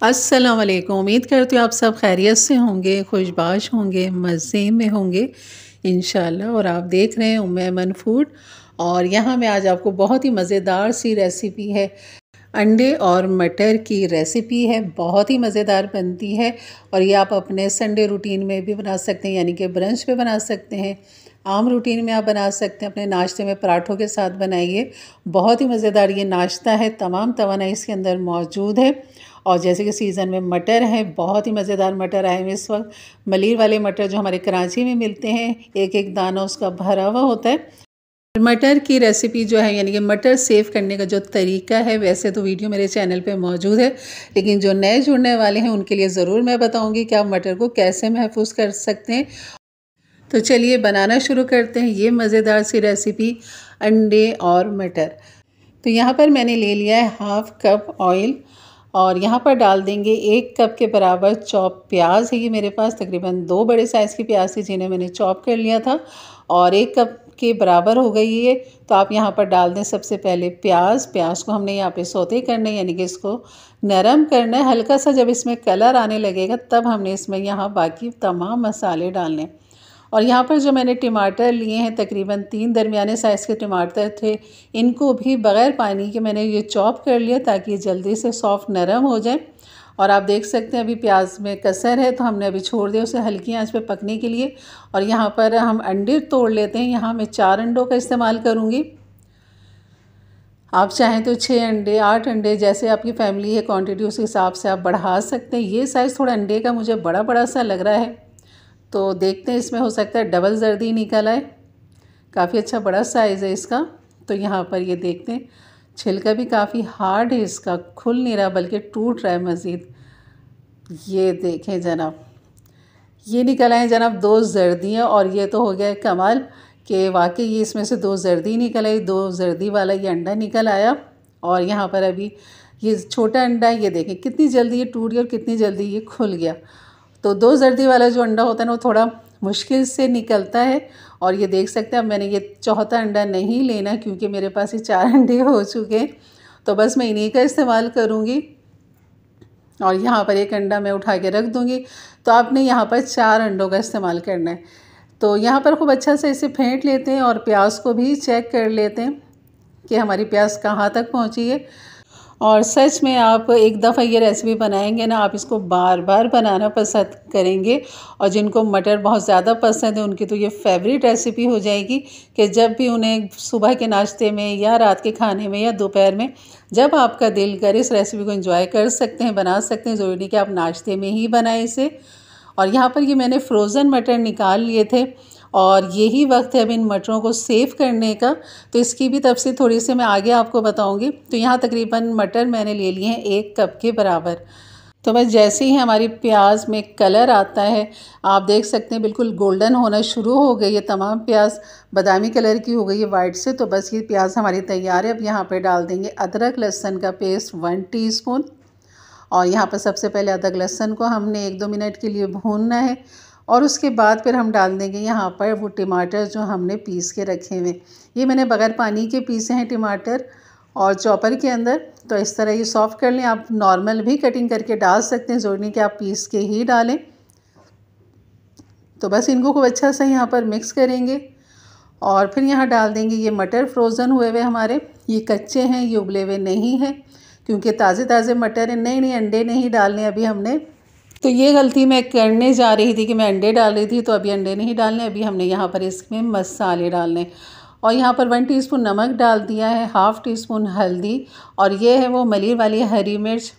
अस्सलाम वालेकुम। उम्मीद करती हूँ आप सब खैरियत से होंगे, खुशबाश होंगे, मज़े में होंगे इंशाल्लाह। और आप देख रहे हैं उम्मे ऐमन फूड। और यहाँ मैं आज आपको बहुत ही मज़ेदार सी रेसिपी है, अंडे और मटर की रेसिपी है। बहुत ही मज़ेदार बनती है और ये आप अपने संडे रूटीन में भी बना सकते हैं, यानी कि ब्रंच पे बना सकते हैं, आम रूटीन में आप बना सकते हैं, अपने नाश्ते में पराठों के साथ बनाइए। बहुत ही मज़ेदार ये नाश्ता है, तमाम तवानाई इसके अंदर मौजूद है। और जैसे कि सीज़न में मटर हैं, बहुत ही मज़ेदार मटर आए हुए इस वक्त, मलिर वाले मटर जो हमारे कराची में मिलते हैं, एक एक दाना उसका भरा हुआ होता है। मटर की रेसिपी जो है, यानी कि मटर सेव करने का जो तरीका है, वैसे तो वीडियो मेरे चैनल पे मौजूद है, लेकिन जो नए जुड़ने वाले हैं उनके लिए ज़रूर मैं बताऊंगी कि आप मटर को कैसे महफूज कर सकते हैं। तो चलिए बनाना शुरू करते हैं ये मज़ेदार सी रेसिपी, अंडे और मटर। तो यहाँ पर मैंने ले लिया है हाफ़ कप ऑयल और यहाँ पर डाल देंगे 1 कप के बराबर चॉप प्याज है। ये मेरे पास तकरीबन 2 बड़े साइज़ की प्याज थी जिन्हें मैंने चॉप कर लिया था और 1 कप के बराबर हो गई ये। तो आप यहाँ पर डाल दें सबसे पहले प्याज को हमने यहाँ पे सौते करना है, यानी कि इसको नरम करना है। हल्का सा जब इसमें कलर आने लगेगा तब हमने इसमें यहाँ बाकी तमाम मसाले डालने हैं। और यहाँ पर जो मैंने टमाटर लिए हैं, तकरीबन 3 दरमियाने साइज़ के टमाटर थे, इनको भी बग़ैर पानी के मैंने ये चॉप कर लिया ताकि ये जल्दी से सॉफ्ट नरम हो जाए। और आप देख सकते हैं अभी प्याज में कसर है, तो हमने अभी छोड़ दिया उसे हल्की आंच पे पकने के लिए। और यहाँ पर हम अंडे तोड़ लेते हैं। यहाँ मैं 4 अंडों का इस्तेमाल करूँगी। आप चाहें तो 6 अंडे, 8 अंडे, जैसे आपकी फैमिली है क्वांटिटी उस हिसाब से आप बढ़ा सकते हैं। ये साइज़ थोड़ा अंडे का मुझे बड़ा बड़ा सा लग रहा है, तो देखते हैं, इसमें हो सकता है डबल जर्दी निकल आए। काफ़ी अच्छा बड़ा साइज़ है इसका। तो यहाँ पर ये देखते हैं, छिलका भी काफ़ी हार्ड है इसका, खुल नहीं रहा बल्कि टूट रहा है मज़ीद। ये देखें जनाब, ये निकल आए जनाब 2 जर्दियाँ। और ये तो हो गया कमाल कि वाकई ये इसमें से 2 जर्दी निकल आई, 2 जर्दी वाला ये अंडा निकल आया। और यहाँ पर अभी ये छोटा अंडा है, ये देखें कितनी जल्दी ये टूट गया और कितनी जल्दी ये खुल गया। तो 2 जर्दी वाला जो अंडा होता है ना, वो थोड़ा मुश्किल से निकलता है। और ये देख सकते हैं, अब मैंने ये चौथा अंडा नहीं लेना क्योंकि मेरे पास ये 4 अंडे हो चुके हैं, तो बस मैं इन्हीं का इस्तेमाल करूँगी। और यहाँ पर एक अंडा मैं उठा के रख दूँगी। तो आपने यहाँ पर 4 अंडों का इस्तेमाल करना है। तो यहाँ पर खूब अच्छा से इसे फेंट लेते हैं और प्याज को भी चेक कर लेते हैं कि हमारी प्याज कहाँ तक पहुँची है। और सच में आप एक दफ़ा ये रेसिपी बनाएंगे ना, आप इसको बार बार बनाना पसंद करेंगे। और जिनको मटर बहुत ज़्यादा पसंद है उनकी तो ये फेवरेट रेसिपी हो जाएगी कि जब भी उन्हें सुबह के नाश्ते में या रात के खाने में या दोपहर में जब आपका दिल करे, इस रेसिपी को एंजॉय कर सकते हैं, बना सकते हैं। ज़रूरी नहीं कि आप नाश्ते में ही बनाएं इसे। और यहाँ पर ये मैंने फ्रोज़न मटर निकाल लिए थे और यही वक्त है अब इन मटरों को सेव करने का। तो इसकी भी तफसील थोड़ी सी मैं आगे आपको बताऊंगी। तो यहाँ तकरीबन मटर मैंने ले लिए हैं 1 कप के बराबर। तो बस जैसे ही हमारी प्याज में कलर आता है, आप देख सकते हैं बिल्कुल गोल्डन होना शुरू हो गई है, तमाम प्याज बादामी कलर की हो गई है वाइट से। तो बस ये प्याज हमारी तैयार है। अब यहाँ पर डाल देंगे अदरक लहसुन का पेस्ट 1 टीस्पून। और यहाँ पर सबसे पहले अदरक लहसुन को हमने 1-2 मिनट के लिए भूनना है। और उसके बाद फिर हम डाल देंगे यहाँ पर वो टमाटर जो हमने पीस के रखे हुए। ये मैंने बगैर पानी के पीसे हैं टमाटर और चॉपर के अंदर। तो इस तरह ये सॉफ्ट कर लें। आप नॉर्मल भी कटिंग करके डाल सकते हैं, ज़रूरी नहीं कि आप पीस के ही डालें। तो बस इनको खूब अच्छा सा यहाँ पर मिक्स करेंगे और फिर यहाँ डाल देंगे ये मटर फ्रोज़न हुए हुए हमारे। ये कच्चे हैं, ये उबले हुए नहीं हैं क्योंकि ताज़े ताज़े मटर हैं। नहीं अंडे नहीं डालने अभी हमने। तो ये गलती मैं करने जा रही थी कि मैं अंडे डाल रही थी, तो अभी अंडे नहीं डालने। अभी हमने यहाँ पर इसमें मसाले डालने। और यहाँ पर 1 टीस्पून नमक डाल दिया है, हाफ़ टीस्पून हल्दी। और ये है वो मलिर वाली हरी मिर्च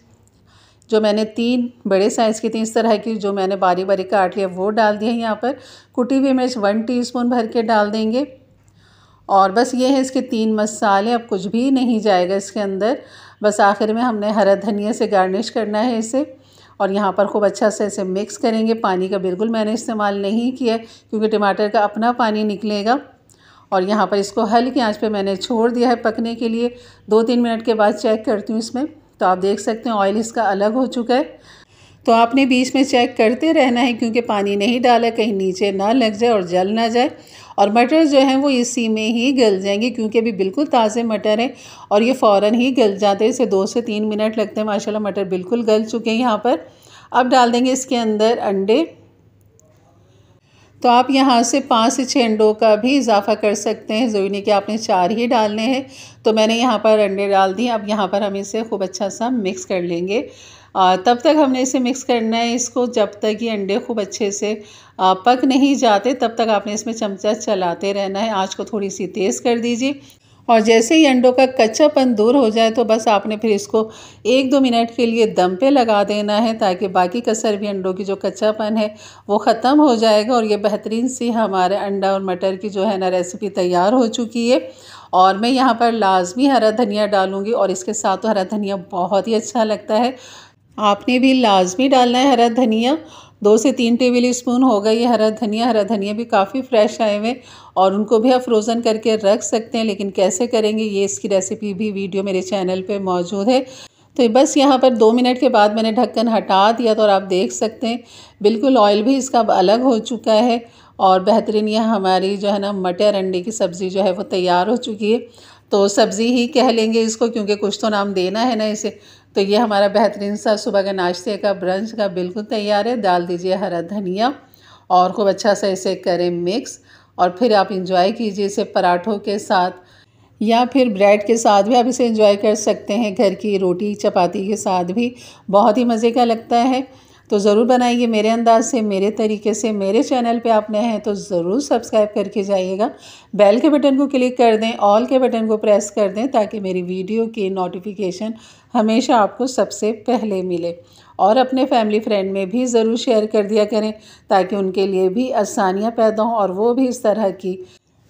जो मैंने 3 बड़े साइज़ की थी इस तरह की, जो मैंने बारीक बारीक काट लिया, वो डाल दिया है। यहाँ पर कुटी हुई मिर्च 1 टीस्पून भर के डाल देंगे। और बस ये है इसके 3 मसाले, अब कुछ भी नहीं जाएगा इसके अंदर। बस आखिर में हमने हरा धनिया से गार्निश करना है इसे। और यहाँ पर खूब अच्छा से इसे मिक्स करेंगे। पानी का बिल्कुल मैंने इस्तेमाल नहीं किया क्योंकि टमाटर का अपना पानी निकलेगा। और यहाँ पर इसको हल्की आंच पे मैंने छोड़ दिया है पकने के लिए। 2-3 मिनट के बाद चेक करती हूँ इसमें। तो आप देख सकते हैं ऑयल इसका अलग हो चुका है। तो आपने बीच में चेक करते रहना है क्योंकि पानी नहीं डाला, कहीं नीचे ना लग जाए और जल ना जाए। और मटर जो हैं वो इसी में ही गल जाएंगे, क्योंकि अभी बिल्कुल ताज़े मटर हैं और ये फ़ौरन ही गल जाते हैं। इसे 2 से 3 मिनट लगते हैं। माशाल्लाह मटर बिल्कुल गल चुके हैं यहाँ पर। अब डाल देंगे इसके अंदर अंडे। तो आप यहाँ से 5 से 6 अंडों का भी इजाफ़ा कर सकते हैं, ज़रूरी नहीं कि आपने 4 ही डालने हैं। तो मैंने यहाँ पर अंडे डाल दिए। अब यहाँ पर हम इसे खूब अच्छा सा मिक्स कर लेंगे। तब तक हमने इसे मिक्स करना है इसको जब तक ये अंडे खूब अच्छे से पक नहीं जाते, तब तक आपने इसमें चमचा चलाते रहना है। आँच को थोड़ी सी तेज़ कर दीजिए और जैसे ही अंडों का कच्चापन दूर हो जाए तो बस आपने फिर इसको 1-2 मिनट के लिए दम पे लगा देना है, ताकि बाकी कसर भी अंडों की जो कच्चापन है वो ख़त्म हो जाएगा। और ये बेहतरीन सी हमारे अंडा और मटर की जो है ना रेसिपी तैयार हो चुकी है। और मैं यहाँ पर लाजमी हरा धनिया डालूँगी और इसके साथ तो हरा धनिया बहुत ही अच्छा लगता है। आपने भी लाजमी डालना है हरा धनिया। 2 से 3 टेबल स्पून होगा ये हरा धनिया भी काफ़ी फ्रेश आए हुए और उनको भी आप फ्रोज़न करके रख सकते हैं, लेकिन कैसे करेंगे ये इसकी रेसिपी भी वीडियो मेरे चैनल पे मौजूद है। तो बस यहाँ पर 2 मिनट के बाद मैंने ढक्कन हटा दिया तो और आप देख सकते हैं बिल्कुल ऑयल भी इसका अब अलग हो चुका है और बेहतरीन यह हमारी जो है ना मटर अंडे की सब्ज़ी जो है वो तैयार हो चुकी है। तो सब्ज़ी ही कह लेंगे इसको, क्योंकि कुछ तो नाम देना है ना इसे। तो ये हमारा बेहतरीन सा सुबह का नाश्ते का ब्रंच का बिल्कुल तैयार है। डाल दीजिए हरा धनिया और खूब अच्छा सा इसे करें मिक्स और फिर आप इंजॉय कीजिए इसे पराठों के साथ या फिर ब्रेड के साथ भी आप इसे एंजॉय कर सकते हैं। घर की रोटी चपाती के साथ भी बहुत ही मज़े का लगता है। तो ज़रूर बनाइए मेरे अंदाज से, मेरे तरीके से। मेरे चैनल पे आप नए हैं तो ज़रूर सब्सक्राइब करके जाइएगा। बेल के बटन को क्लिक कर दें, ऑल के बटन को प्रेस कर दें, ताकि मेरी वीडियो की नोटिफिकेशन हमेशा आपको सबसे पहले मिले। और अपने फैमिली फ्रेंड में भी ज़रूर शेयर कर दिया करें, ताकि उनके लिए भी आसानियाँ पैदा हों और वो भी इस तरह की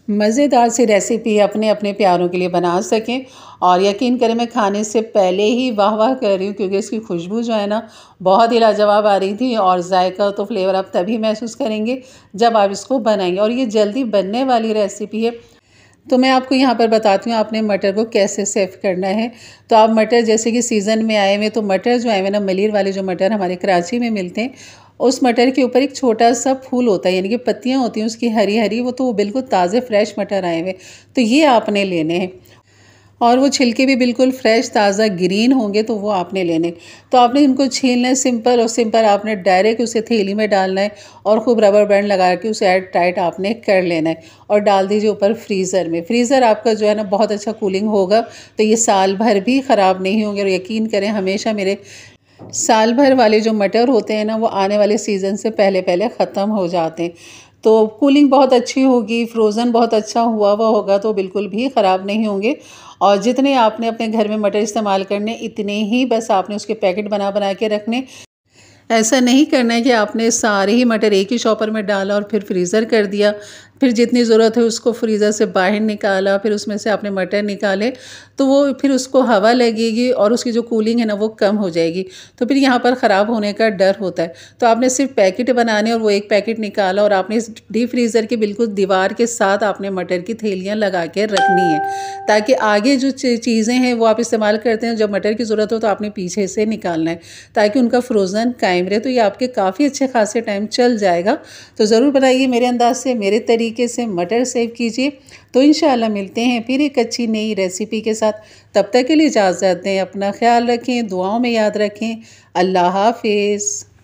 मज़ेदार सी रेसिपी अपने अपने प्यारों के लिए बना सकें। और यकीन करें मैं खाने से पहले ही वाह वाह कर रही हूँ, क्योंकि इसकी खुशबू जो है ना बहुत ही लाजवाब आ रही थी। और जायका तो फ्लेवर आप तभी महसूस करेंगे जब आप इसको बनाएंगे। और ये जल्दी बनने वाली रेसिपी है। तो मैं आपको यहाँ पर बताती हूँ आपने मटर को कैसे सेव करना है। तो आप मटर जैसे कि सीज़न में आए हुए, तो मटर जो आए हुए ना मलिर वाले जो मटर हमारे कराची में मिलते हैं, उस मटर के ऊपर एक छोटा सा फूल होता है, यानी कि पत्तियाँ होती हैं उसकी हरी हरी, वो बिल्कुल ताज़े फ्रेश मटर आए हुए, तो ये आपने लेने हैं। और वो छिलके भी बिल्कुल फ्रेश ताज़ा ग्रीन होंगे, तो वो आपने लेने। तो आपने इनको छीलना है सिंपल, और सिंपल आपने डायरेक्ट उसे थैली में डालना है और खूब रबर बैंड लगा के उसे एयर टाइट आपने कर लेना है और डाल दीजिए ऊपर फ्रीज़र में। फ्रीज़र आपका जो है ना बहुत अच्छा कूलिंग होगा, तो ये साल भर भी ख़राब नहीं होंगे। और यकीन करें हमेशा मेरे साल भर वाले जो मटर होते हैं ना वो आने वाले सीज़न से पहले पहले ख़त्म हो जाते हैं। तो कूलिंग बहुत अच्छी होगी, फ्रोज़न बहुत अच्छा हुआ होगा, तो बिल्कुल भी ख़राब नहीं होंगे। और जितने आपने अपने घर में मटर इस्तेमाल करने, इतने ही बस आपने उसके पैकेट बना बना के रखने। ऐसा नहीं करना है कि आपने सारे ही मटर एक ही शॉपर में डाला और फिर फ्रीज़र कर दिया, फिर जितनी ज़रूरत है उसको फ्रीज़र से बाहर निकाला, फिर उसमें से आपने मटर निकाले, तो वो फिर उसको हवा लगेगी और उसकी जो कूलिंग है ना वो कम हो जाएगी, तो फिर यहाँ पर ख़राब होने का डर होता है। तो आपने सिर्फ पैकेट बनाने और वो एक पैकेट निकाला और आपने इस डीप फ्रीज़र के बिल्कुल दीवार के साथ आपने मटर की थैलियाँ लगा के रखनी है, ताकि आगे जो चीज़ें हैं वो आप इस्तेमाल करते हैं, जब मटर की ज़रूरत हो तो आपने पीछे से निकालना है, ताकि उनका फ्रोज़न कायम रहे। तो ये आपके काफ़ी अच्छे खासे टाइम चल जाएगा। तो ज़रूर बनाइए मेरे अंदाज से, मेरे तरीके से मटर सेव कीजिए। तो इंशाल्लाह मिलते हैं फिर एक अच्छी नई रेसिपी के साथ। तब तक के लिए इजाज़त दें, अपना ख्याल रखें, दुआओं में याद रखें। अल्लाह हाफ़िज़।